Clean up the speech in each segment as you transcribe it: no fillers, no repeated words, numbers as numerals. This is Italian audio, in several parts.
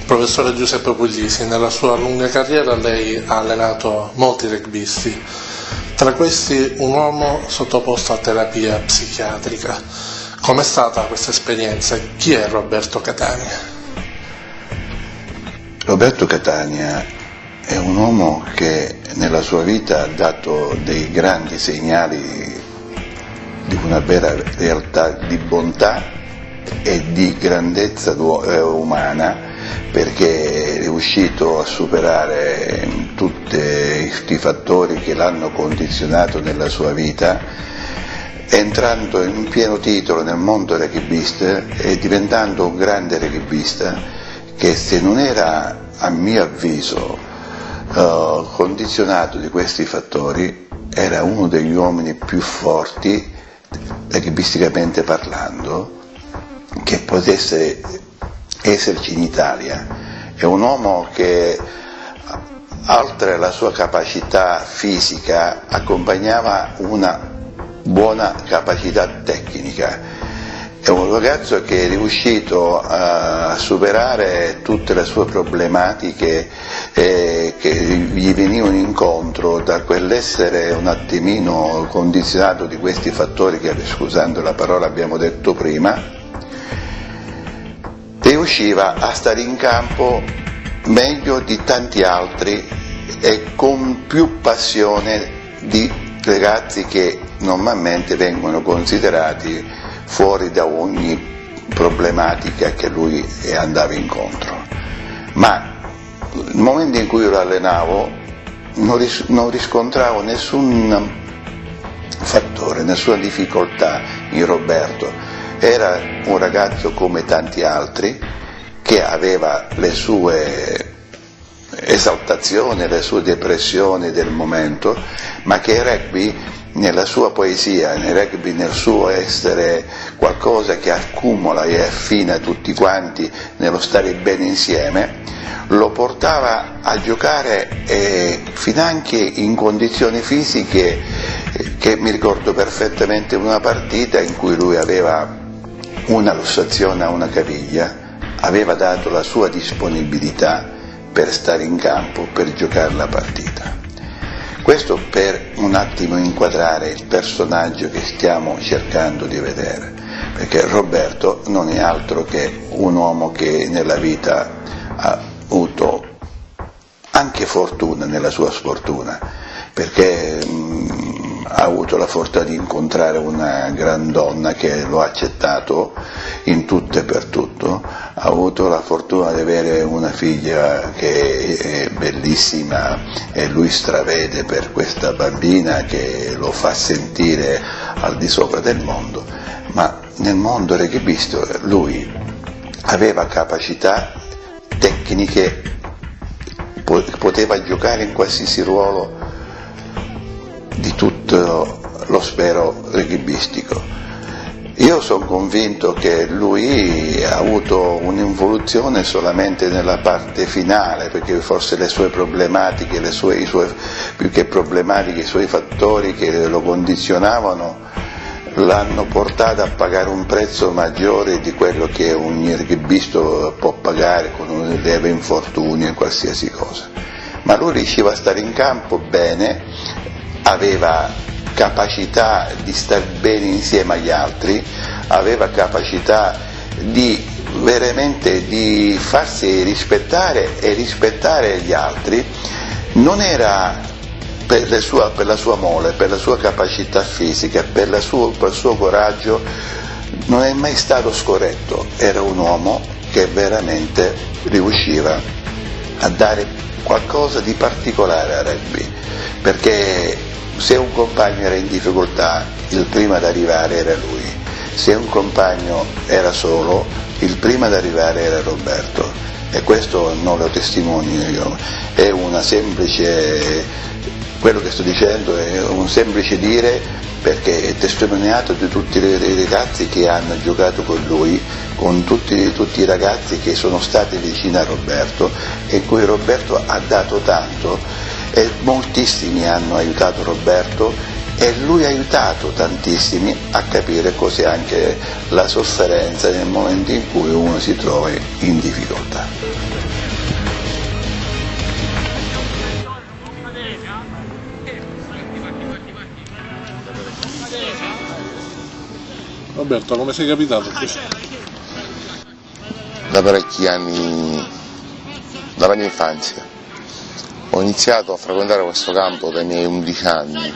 Professore Giuseppe Puglisi, nella sua lunga carriera lei ha allenato molti rugbisti, tra questi un uomo sottoposto a terapia psichiatrica. Com'è stata questa esperienza? Chi è Roberto Catania? Roberto Catania è un uomo che nella sua vita ha dato dei grandi segnali di una vera realtà di bontà e di grandezza umana, perché è riuscito a superare tutti i fattori che l'hanno condizionato nella sua vita, entrando in pieno titolo nel mondo rugbista e diventando un grande rugbista che, se non era, a mio avviso, condizionato di questi fattori, era uno degli uomini più forti, rugbisticamente parlando, che potesse esserci in Italia. È un uomo che, oltre alla sua capacità fisica, accompagnava una buona capacità tecnica. È un ragazzo che è riuscito a superare tutte le sue problematiche che gli venivano incontro da quell'essere un attimino condizionato di questi fattori che, scusando la parola, abbiamo detto prima. Riusciva a stare in campo meglio di tanti altri e con più passione di ragazzi che normalmente vengono considerati fuori da ogni problematica che lui andava incontro. Ma nel momento in cui lo allenavo non riscontravo nessun fattore, nessuna difficoltà in Roberto. Era un ragazzo come tanti altri che aveva le sue esaltazioni, le sue depressioni del momento, ma che il rugby, nella sua poesia, nel rugby, nel suo essere qualcosa che accumula e affina tutti quanti nello stare bene insieme, lo portava a giocare finanche in condizioni fisiche che mi ricordo perfettamente una partita in cui lui aveva una lussazione a una caviglia, aveva dato la sua disponibilità per stare in campo, per giocare la partita. Questo per un attimo inquadrare il personaggio che stiamo cercando di vedere, perché Roberto non è altro che un uomo che nella vita ha avuto anche fortuna nella sua sfortuna, perché ha avuto la fortuna di incontrare una gran donna che lo ha accettato in tutto e per tutto, ha avuto la fortuna di avere una figlia che è bellissima e lui stravede per questa bambina che lo fa sentire al di sopra del mondo, ma nel mondo rugbista lui aveva capacità tecniche, poteva giocare in qualsiasi ruolo di tutto lo spero rugbistico. Io sono convinto che lui ha avuto un'involuzione solamente nella parte finale, perché forse le sue problematiche, più che problematiche, i suoi fattori che lo condizionavano l'hanno portato a pagare un prezzo maggiore di quello che un rugbista può pagare con un lieve infortunio e qualsiasi cosa. Ma lui riusciva a stare in campo bene, aveva capacità di stare bene insieme agli altri, aveva capacità di veramente di farsi rispettare e rispettare gli altri. Non era per la sua mole, per la sua capacità fisica, per il suo coraggio, non è mai stato scorretto, era un uomo che veramente riusciva a dare qualcosa di particolare al rugby, perché se un compagno era in difficoltà, il primo ad arrivare era lui. Se un compagno era solo, il primo ad arrivare era Roberto. E questo non lo testimonio io, è una semplice, quello che sto dicendo è un semplice dire, perché è testimoniato di tutti i ragazzi che hanno giocato con lui, con tutti i ragazzi che sono stati vicini a Roberto e cui Roberto ha dato tanto. E moltissimi hanno aiutato Roberto e lui ha aiutato tantissimi a capire cos'è anche la sofferenza nel momento in cui uno si trova in difficoltà. Roberto, come sei capitato qui? Da parecchi anni, dalla mia infanzia. Ho iniziato a frequentare questo campo dai miei 11 anni,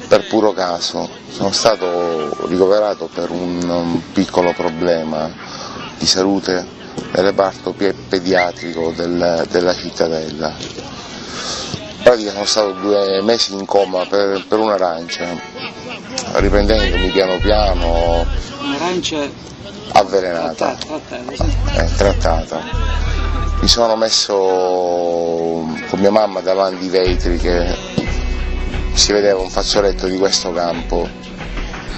per puro caso. Sono stato ricoverato per un piccolo problema di salute nel reparto pediatrico della cittadella. In pratica sono stato 2 mesi in coma per un'arancia, riprendendomi piano piano. Un'arancia avvelenata, trattata. Mi sono messo con mia mamma davanti ai vetri che si vedeva un fazzoletto di questo campo,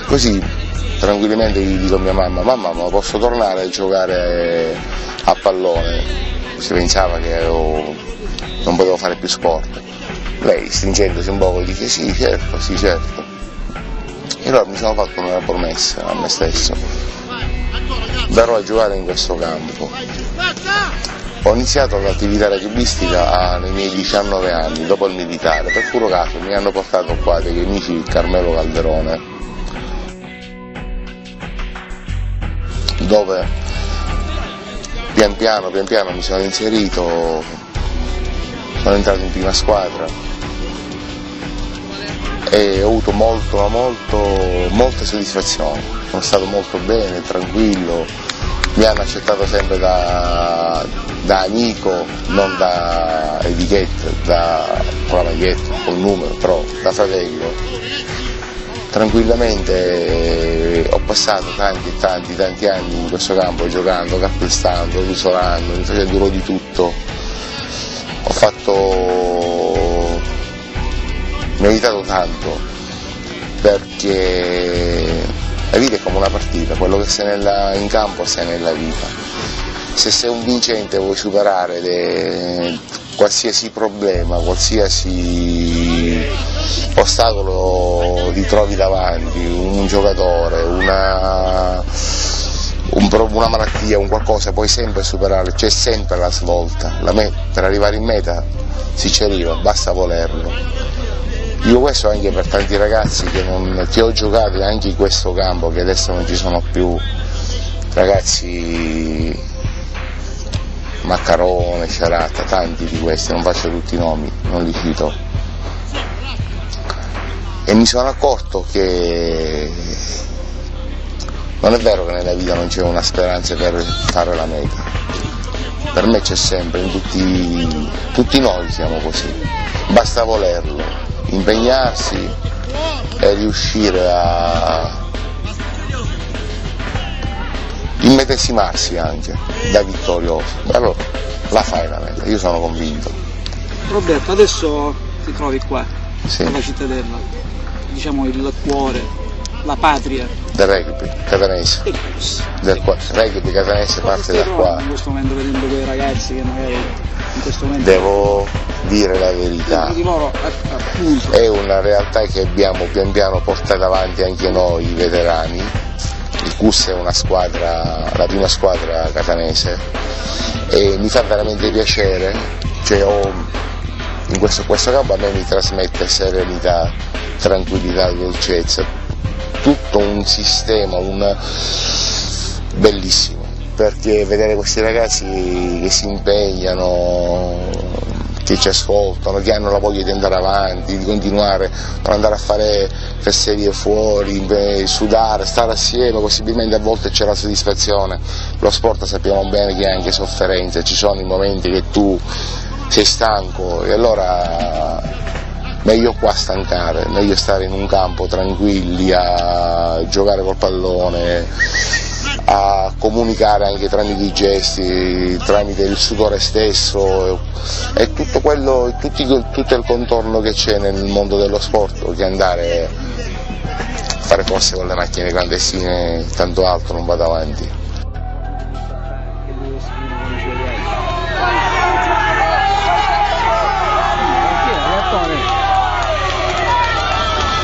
così tranquillamente gli dico a mia mamma: mamma, ma posso tornare a giocare a pallone? Si pensava che non potevo fare più sport. Lei, stringendosi un po', dice sì certo. E allora mi sono fatto una promessa a me stesso: verrò a giocare in questo campo. Ho iniziato l'attività rugbistica nei miei 19 anni, dopo il militare. Per puro caso mi hanno portato qua degli amici di Carmelo Calderone, dove pian piano mi sono inserito, sono entrato in prima squadra e ho avuto molte soddisfazioni. Sono stato molto bene, tranquillo, mi hanno accettato sempre da amico, non da etichetta, con la maglietta, col numero, però da fratello. Tranquillamente ho passato tanti anni in questo campo, giocando, calpestando, rusolando, mi facendo di tutto. Mi ha aiutato tanto, perché la vita è come una partita, quello che sei in campo sei nella vita. Se sei un vincente vuoi superare qualsiasi problema, qualsiasi ostacolo ti trovi davanti, un giocatore, una malattia, un qualcosa, puoi sempre superare, c'è sempre la svolta. Per arrivare in meta si ci arriva, basta volerlo. Dico questo anche per tanti ragazzi che ho giocato anche in questo campo, che adesso non ci sono più, ragazzi Maccarone, Sciaratta, tanti di questi, non faccio tutti i nomi, non li cito. E mi sono accorto che non è vero che nella vita non c'è una speranza per fare la meta. Per me c'è sempre, tutti noi siamo così, basta volerlo, impegnarsi e riuscire a immedesimarsi anche da vittorioso. Allora la fai la meta, io sono convinto. Roberto, adesso ti trovi qua, sì, nella cittadella, diciamo il cuore, la patria del rugby catanese, del rugby catanese parte da qua. In questo momento, vedendo quei ragazzi che magari in questo momento, devo dire la verità, di loro, appunto, è una realtà che abbiamo pian piano portato avanti anche noi veterani. Il CUS è una squadra, la prima squadra catanese, e mi fa veramente piacere, in questo campo a me mi trasmette serenità, tranquillità, dolcezza, tutto un sistema bellissimo, perché vedere questi ragazzi che si impegnano, che ci ascoltano, che hanno la voglia di andare avanti, di continuare, non andare a fare fesserie fuori, sudare, stare assieme, possibilmente a volte c'è la soddisfazione. Lo sport sappiamo bene che ha anche sofferenze, ci sono i momenti che tu sei stanco e allora meglio qua stancare, meglio stare in un campo tranquilli a giocare col pallone, a comunicare anche tramite i gesti, tramite il sudore stesso e tutto il contorno che c'è nel mondo dello sport, che andare a fare corse con le macchine clandestine, tanto altro non vado avanti.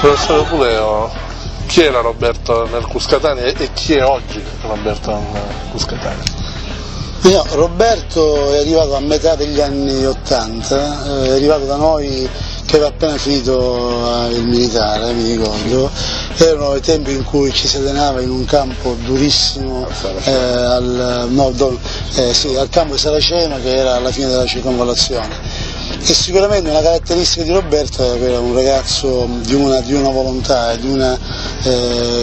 Professore Puleo, chi era Roberto nel CUS Catania e chi è oggi Roberto nel CUS Catania? Roberto è arrivato a metà degli anni '80, è arrivato da noi che aveva appena finito il militare, mi ricordo. Erano i tempi in cui ci si allenava in un campo durissimo al campo di Saraceno, che era alla fine della circonvallazione. E sicuramente una caratteristica di Roberto era che era un ragazzo di una volontà e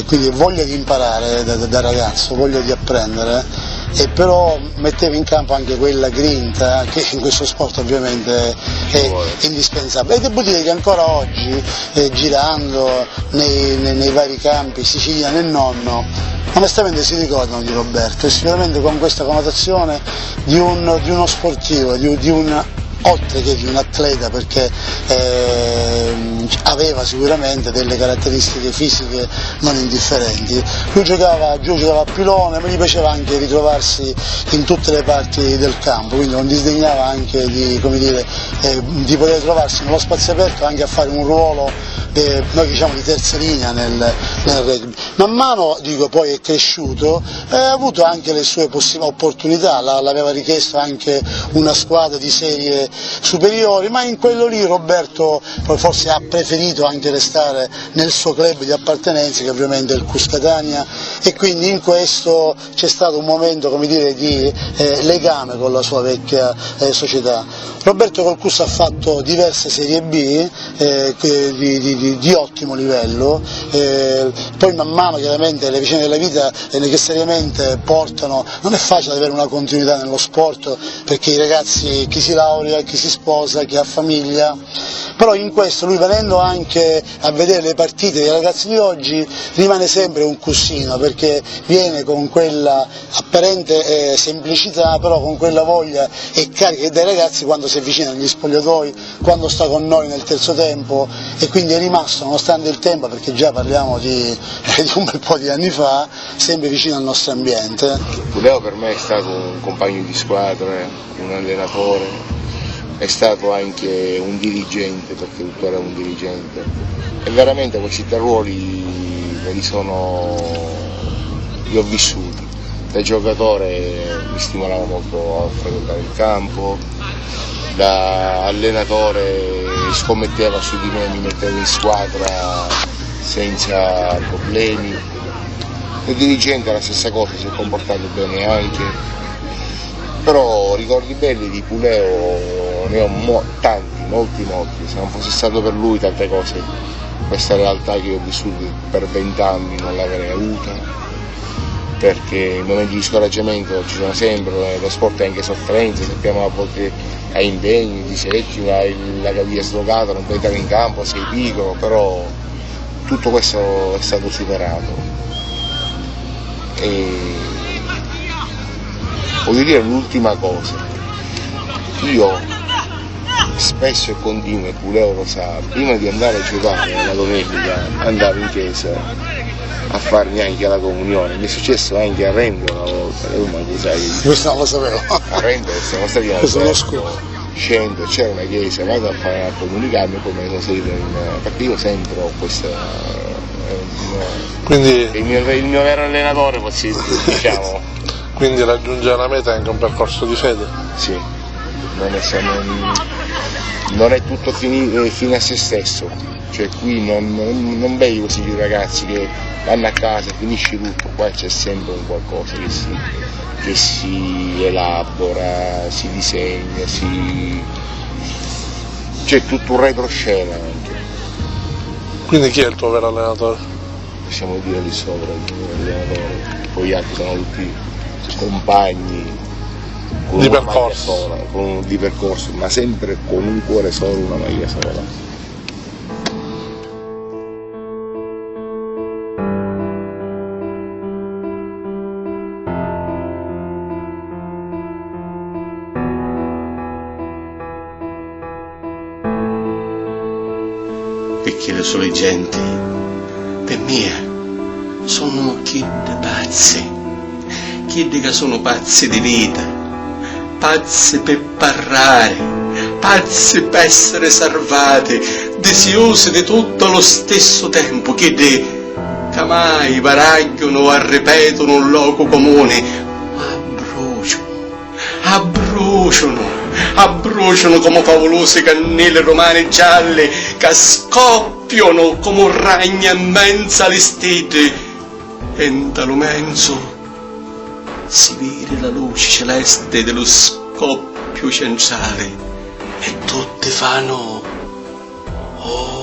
quindi voglia di imparare da ragazzo, voglia di apprendere, e però metteva in campo anche quella grinta che in questo sport ovviamente è indispensabile. E devo dire che ancora oggi, girando nei vari campi, Sicilia e nonno, onestamente si ricordano di Roberto, e sicuramente con questa connotazione di uno sportivo, oltre che di un atleta, perché aveva sicuramente delle caratteristiche fisiche non indifferenti. Lui giocava a pilone, ma gli piaceva anche ritrovarsi in tutte le parti del campo, quindi non disdegnava anche di poter trovarsi nello spazio aperto anche a fare un ruolo noi diciamo di terza linea nel rugby. Man mano poi è cresciuto, ha avuto anche le sue opportunità, l'aveva richiesto anche una squadra di serie superiori, ma in quello lì Roberto forse ha preferito anche restare nel suo club di appartenenza, che ovviamente è il Cus Catania, e quindi in questo c'è stato un momento di legame con la sua vecchia società. Roberto col Cus ha fatto diverse serie B di ottimo livello, poi man mano chiaramente le vicende della vita necessariamente portano, non è facile avere una continuità nello sport, perché i ragazzi, chi si laurea, chi si sposa, chi ha famiglia, però in questo lui, venendo anche a vedere le partite dei ragazzi di oggi, rimane sempre un cusino, perché viene con quella apparente semplicità, però con quella voglia e carica dei ragazzi quando si avvicina agli spogliatoi, quando sta con noi nel terzo tempo, e quindi è rimasto, nonostante il tempo, perché già parliamo di un bel po' di anni fa, sempre vicino al nostro ambiente. Puleo per me è stato un compagno di squadra, un allenatore, è stato anche un dirigente, perché tuttora è un dirigente, e veramente questi tre ruoli li ho vissuti. Da giocatore mi stimolava molto a frequentare il campo, da allenatore scommetteva su di me, mi metteva in squadra senza problemi. Il dirigente è la stessa cosa, si è comportato bene anche, però ricordi belli di Puleo ne ho tanti, molti, se non fosse stato per lui tante cose, questa realtà che ho vissuto per 20 anni non l'avrei avuta, perché i momenti di scoraggiamento ci sono sempre, lo sport è anche sofferenza, sappiamo a volte hai impegni, ti secchi, la caviglia è slogata, non puoi entrare in campo, sei piccolo, però tutto questo è stato superato. E voglio dire l'ultima cosa, io spesso e continuo, e Puleo lo sa, prima di andare a giocare la domenica andavo in chiesa a farmi anche la comunione. Mi è successo anche a Rendo una volta, ma tu sai, questo non lo sapevo. a Rendo siamo stati scendo, c'era una chiesa, vado a fare a comunicarmi, poi me ne sono salito perché io sempre ho questa Quindi il mio vero allenatore, diciamo. Quindi raggiungere la meta è anche un percorso di fede? Sì, non è tutto fine a se stesso, cioè qui non vedi così i ragazzi che vanno a casa, finisci tutto, qua c'è sempre un qualcosa che si elabora, si disegna, c'è tutto un retroscena anche. Quindi chi è il tuo vero allenatore? Possiamo dire lì sopra il mio allenatore, poi gli altri sono tutti compagni con di una percorso. maglia sola, di percorso, ma sempre con un cuore solo, una maglia sola. Perché le sue gente, per me, sono kid pazzi, kid che sono pazzi di vita, pazzi per parlare, pazzi per essere salvati, desiosi di tutto allo stesso tempo, kid che mai paragliano o ripetono un luogo comune, ma bruciano, abbruciano come favolose cannelle romane gialle, che scoppiano come ragni immensi all'estete, e in tale menso si vede la luce celeste dello scoppio centrale, e tutte fanno oh.